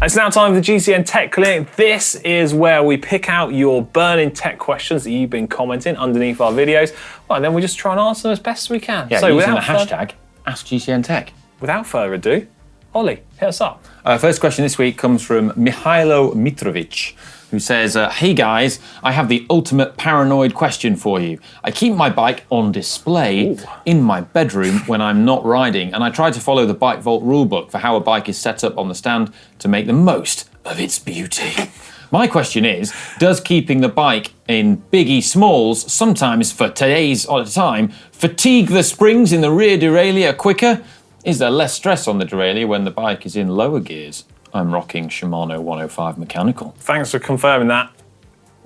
It's now time for the GCN Tech Clinic. This is where we pick out your burning tech questions that you've been commenting underneath our videos. Well, and then we just try and answer them as best as we can. Yeah, so using the hashtag #AskGCNTech. Without further ado, Ollie, hit us up. First question this week comes from Mihailo Mitrovic, who says, hey guys, I have the ultimate paranoid question for you. I keep my bike on display in my bedroom when I'm not riding, and I try to follow the Bike Vault rulebook for how a bike is set up on the stand to make the most of its beauty. My question is, does keeping the bike in biggie smalls, sometimes for days at a time, fatigue the springs in the rear derailleur quicker? Is there less stress on the derailleur when the bike is in lower gears? I'm rocking Shimano 105 mechanical. Thanks for confirming that.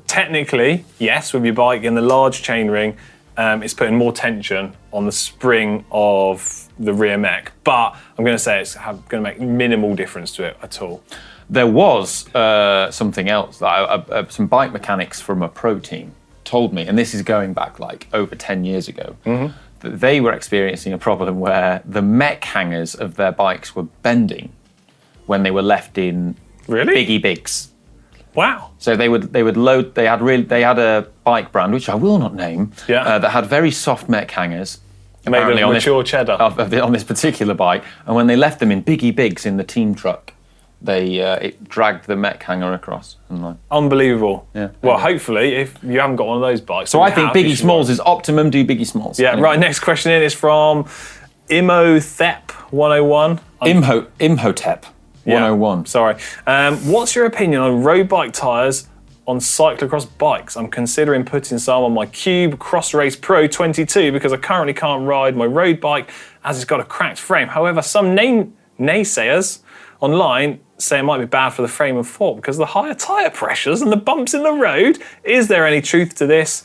Technically, yes, with your bike in the large chainring, it's putting more tension on the spring of the rear mech. But I'm going to say it's going to make minimal difference to it at all. There was something else that some bike mechanics from a pro team told me, and this is going back like over 10 years ago, that they were experiencing a problem where the mech hangers of their bikes were bending when they were left in biggie bigs. Wow! So they would load. They had a bike brand which I will not name that had very soft mech hangers. Made of mature cheddar on this particular bike, and when they left them in biggie bigs in the team truck, it dragged the mech hanger across. And unbelievable. Yeah. Well, hopefully, if you haven't got one of those bikes, so I think biggie smalls is optimum. Do biggie smalls. Yeah. Anyway. Right. Next question in is from Imhotep 101. Imhotep 101. Sorry. What's your opinion on road bike tyres on cyclocross bikes? I'm considering putting some on my Cube Cross Race Pro 22 because I currently can't ride my road bike as it's got a cracked frame. However, some naysayers online say it might be bad for the frame and fork because of the higher tyre pressures and the bumps in the road. Is there any truth to this?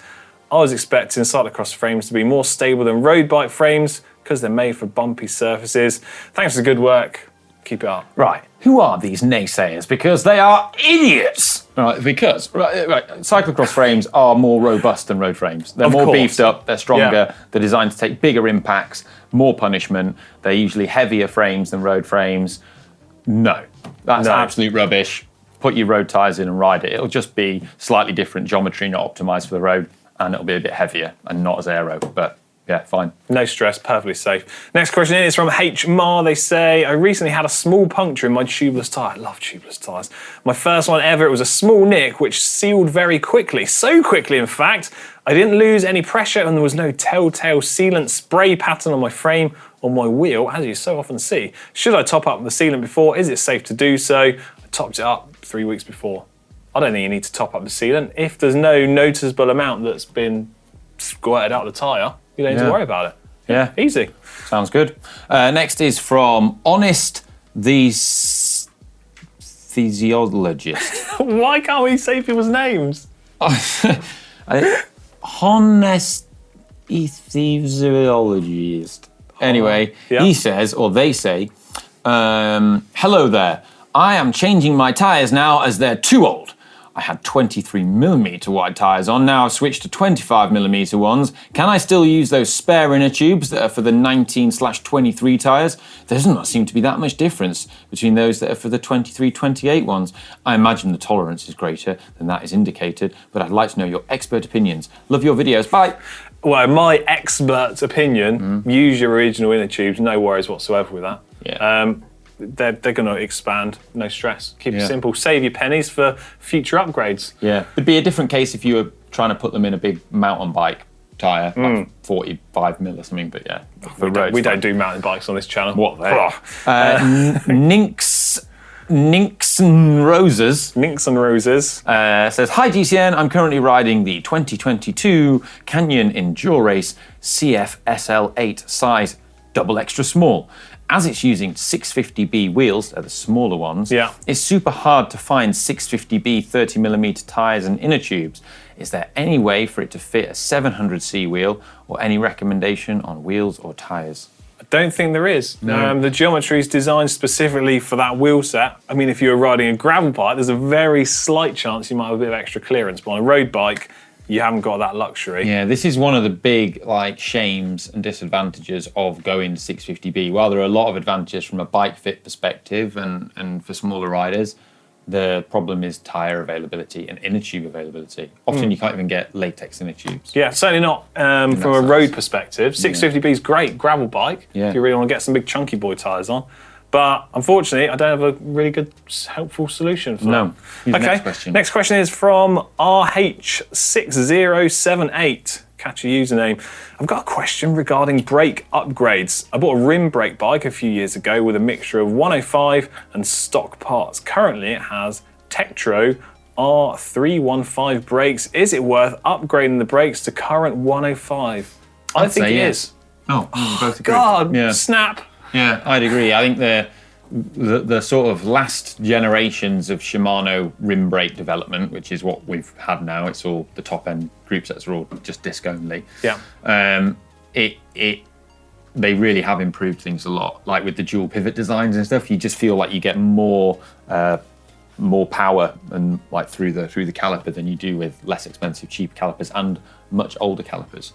I was expecting cyclocross frames to be more stable than road bike frames because they're made for bumpy surfaces. Thanks for the good work. Keep it up. Right. Who are these naysayers? Because they are idiots. Right. Cyclocross frames are more robust than road frames. They're more beefed up. They're stronger. They're designed to take bigger impacts, more punishment. They're usually heavier frames than road frames. No, that's absolute rubbish. Put your road tyres in and ride it. It'll just be slightly different geometry, not optimised for the road, and it'll be a bit heavier and not as aero, but yeah, fine. No stress, perfectly safe. Next question is from H. Mar. They say, I recently had a small puncture in my tubeless tyre. I love tubeless tyres. My first one ever, it was a small nick which sealed very quickly. So quickly, in fact, I didn't lose any pressure and there was no telltale sealant spray pattern on my frame or my wheel, as you so often see. Should I top up the sealant before? Is it safe to do so? I topped it up 3 weeks before. I don't think you need to top up the sealant. If there's no noticeable amount that's been squirted out of the tyre, you don't need to worry about it. Yeah. Easy. Sounds good. Next is from Honest the Physiologist. Why can't we say people's names? Honest Physiologist. Anyway, he says, or they say, hello there. I am changing my tyres now as they're too old. I had 23mm wide tyres on, now I've switched to 25mm ones. Can I still use those spare inner tubes that are for the 19/23 tyres? There does not seem to be that much difference between those that are for the 23/28 ones. I imagine the tolerance is greater than that is indicated, but I'd like to know your expert opinions. Love your videos, bye. Well, my expert opinion, use your original inner tubes, no worries whatsoever with that. Yeah. They're going to expand, no stress. Keep it simple, save your pennies for future upgrades. Yeah, it'd be a different case if you were trying to put them in a big mountain bike tyre, like 45mm or something, but yeah. We don't do mountain bikes on this channel. What the heck? Ninks and Roses says, hi GCN, I'm currently riding the 2022 Canyon Endurace CF SL8 size double extra small. As it's using 650B wheels, they're the smaller ones, it's super hard to find 650B 30mm tyres and inner tubes. Is there any way for it to fit a 700C wheel or any recommendation on wheels or tyres? I don't think there is. The geometry is designed specifically for that wheel set. I mean, if you're riding a gravel bike, there's a very slight chance you might have a bit of extra clearance, but on a road bike, you haven't got that luxury. Yeah, this is one of the big shames and disadvantages of going to 650B. While there are a lot of advantages from a bike fit perspective and for smaller riders, the problem is tyre availability and inner tube availability. Often you can't even get latex inner tubes. Yeah, certainly not from a road perspective. 650B is great gravel bike if you really want to get some big chunky boy tyres on. But unfortunately, I don't have a really good, helpful solution for that. Okay, next question. Next question is from RH6078. Catchy username. I've got a question regarding brake upgrades. I bought a rim brake bike a few years ago with a mixture of 105 and stock parts. Currently, it has Tektro R315 brakes. Is it worth upgrading the brakes to current 105? I think it is. Oh, we both agree. God, snap. Yeah, I'd agree. I think the sort of last generations of Shimano rim brake development, which is what we've had now, it's all the top end group sets are all just disc only. Yeah. They really have improved things a lot. Like with the dual pivot designs and stuff, you just feel like you get more power and through the caliper than you do with less expensive, cheap calipers and much older calipers.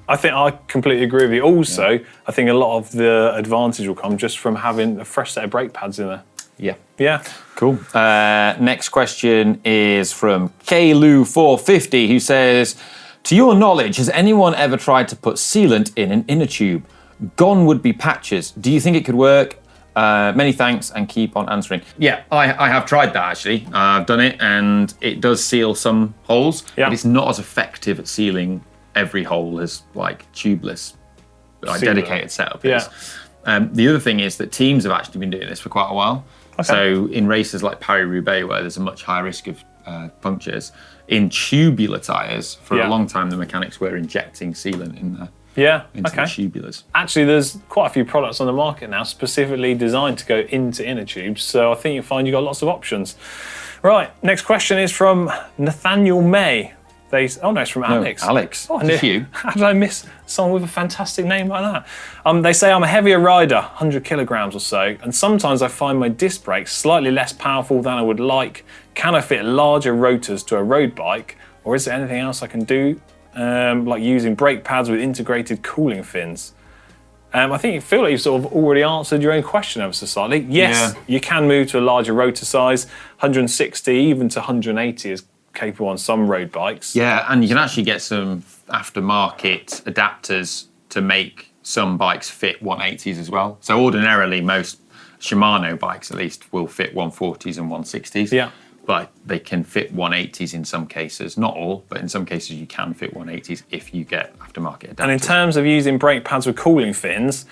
I think I completely agree with you. Also, I think a lot of the advantage will come just from having a fresh set of brake pads in there. Yeah. Yeah. Cool. Next question is from KLU450, who says, to your knowledge, has anyone ever tried to put sealant in an inner tube? Gone would be patches. Do you think it could work? Many thanks and keep on answering. Yeah, I have tried that actually. I've done it and it does seal some holes, but it's not as effective at sealing every hole as tubeless, dedicated setup is. The other thing is that teams have actually been doing this for quite a while. Okay. So in races like Paris-Roubaix, where there's a much higher risk of punctures, in tubular tyres, for a long time the mechanics were injecting sealant in there. Into the tubulars. Actually, there's quite a few products on the market now specifically designed to go into inner tubes, so I think you'll find you've got lots of options. Right, next question is from Nathaniel May. It's from Alex. Alex. Oh, it's you. How did I miss someone with a fantastic name like that? They say I'm a heavier rider, 100 kilograms or so, and sometimes I find my disc brakes slightly less powerful than I would like. Can I fit larger rotors to a road bike, or is there anything else I can do, like using brake pads with integrated cooling fins? I think you feel like you've sort of already answered your own question ever so slightly. Yes, you can move to a larger rotor size, 160 even to 180 is capable on some road bikes. Yeah, and you can actually get some aftermarket adapters to make some bikes fit 180s as well. So ordinarily, most Shimano bikes at least will fit 140s and 160s. Yeah. But they can fit 180s in some cases. Not all, but in some cases you can fit 180s if you get aftermarket adapters. And in terms of using brake pads with cooling fins,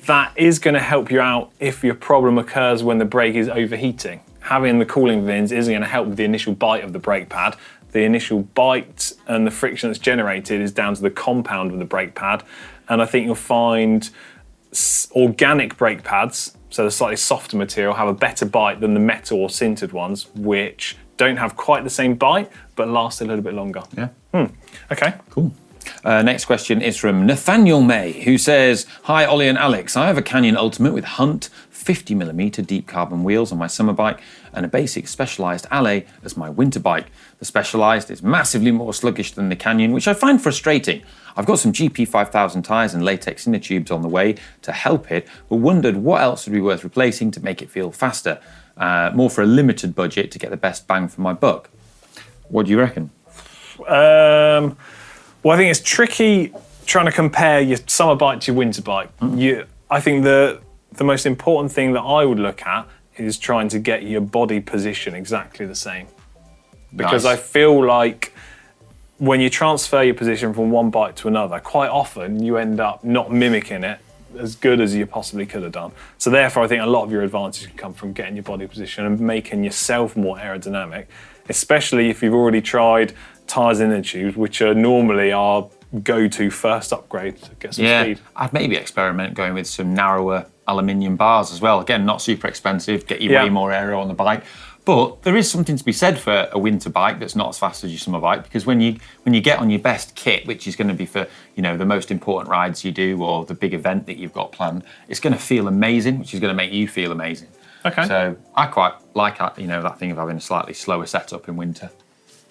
that is going to help you out if your problem occurs when the brake is overheating. Having the cooling fins isn't going to help with the initial bite of the brake pad. The initial bite and the friction that's generated is down to the compound of the brake pad. And I think you'll find organic brake pads, so the slightly softer material, have a better bite than the metal or sintered ones, which don't have quite the same bite, but last a little bit longer. Yeah. Okay. Cool. Next question is from Nathaniel May, who says, hi, Ollie and Alex. I have a Canyon Ultimate with Hunt 50mm deep carbon wheels on my summer bike and a basic Specialized Alley as my winter bike. The Specialized is massively more sluggish than the Canyon, which I find frustrating. I've got some GP 5000 tyres and latex inner tubes on the way to help it, but wondered what else would be worth replacing to make it feel faster, more for a limited budget to get the best bang for my buck. What do you reckon? Well, I think it's tricky trying to compare your summer bike to your winter bike. I think the most important thing that I would look at is trying to get your body position exactly the same. Because I feel like when you transfer your position from one bike to another, quite often you end up not mimicking it as good as you possibly could have done. So therefore, I think a lot of your advantage can come from getting your body position and making yourself more aerodynamic, especially if you've already tried tyres and inner tubes, which are normally our go-to first upgrade to get some speed. I'd maybe experiment going with some narrower aluminium bars as well. Again, not super expensive, get you way more aero on the bike. But there is something to be said for a winter bike that's not as fast as your summer bike, because when you get on your best kit, which is going to be for the most important rides you do or the big event that you've got planned, it's going to feel amazing, which is going to make you feel amazing. Okay. So I quite like that thing of having a slightly slower setup in winter.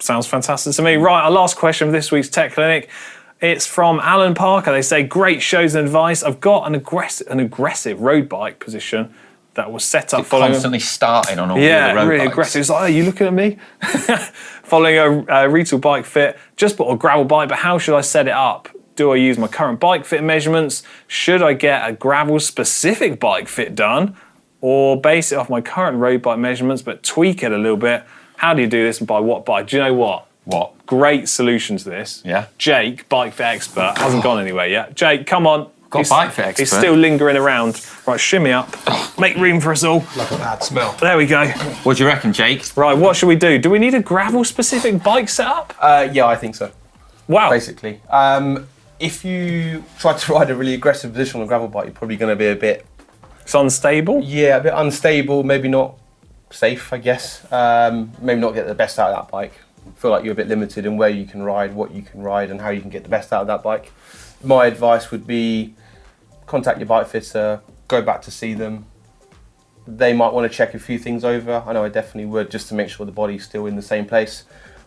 Sounds fantastic to me. Right, our last question for this week's Tech Clinic. It's from Alan Parker. They say, great shows and advice. I've got an aggressive road bike position that was set up following... Constantly starting on all the other road really bikes. aggressive. It's like, are you looking at me? Following a retail bike fit, just bought a gravel bike, but how should I set it up? Do I use my current bike fit measurements? Should I get a gravel-specific bike fit done? Or base it off my current road bike measurements, but tweak it a little bit? How do you do this and by what bike? Do you know what? What? Great solution to this. Yeah. Jake, bike fit expert, hasn't gone anywhere yet. Jake, come on. Got bike fit expert. He's still lingering around. Right, shimmy up. Make room for us all. Like a bad smell. There we go. What do you reckon, Jake? Right, what should we do? Do we need a gravel-specific bike setup? Yeah, I think so. Wow. Basically. If you try to ride a really aggressive position on a gravel bike, you're probably going to be a bit unstable? Yeah, a bit unstable, maybe not safe, I guess. Maybe not get the best out of that bike. Feel like you're a bit limited in where you can ride, what you can ride, and how you can get the best out of that bike. My advice would be contact your bike fitter, go back to see them. They might want to check a few things over. I know I definitely would, just to make sure the body's still in the same place.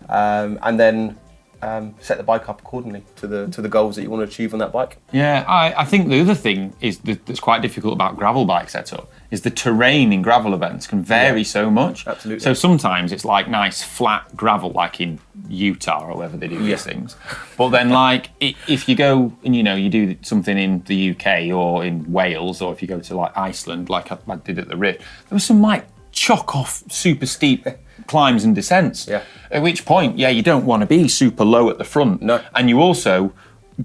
And then set the bike up accordingly to the goals that you want to achieve on that bike. Yeah, I think the other thing is that's quite difficult about gravel bike setup is the terrain in gravel events can vary so much. Absolutely. So sometimes it's like nice flat gravel, like in Utah or wherever they do these things. But then, like, if you go and you do something in the UK or in Wales, or if you go to like Iceland, like I did at the Rift, there was some like chock off super steep climbs and descents. Yeah. At which point, you don't want to be super low at the front. No. And you also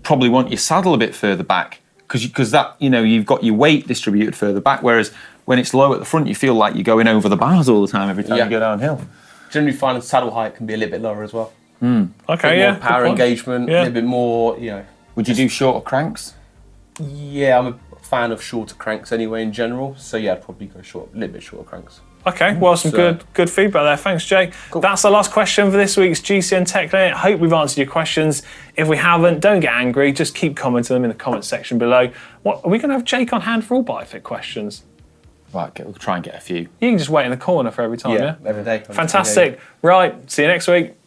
probably want your saddle a bit further back because that, you've got your weight distributed further back. Whereas when it's low at the front, you feel like you're going over the bars all the time every time you go downhill. Generally find the saddle height can be a little bit lower as well. Okay, More power engagement, a little bit more, Would you do shorter cranks? Yeah, I'm a fan of shorter cranks anyway in general. So yeah, I'd probably go a little bit shorter cranks. Okay, well, some good feedback there. Thanks, Jake. Cool. That's the last question for this week's GCNTech Clinic. I hope we've answered your questions. If we haven't, don't get angry. Just keep commenting them in the comment section below. What are we going to have Jake on hand for all bike fit questions? Right, we'll try and get a few. You can just wait in the corner for every time, yeah? Every day. Fantastic. Right, see you next week.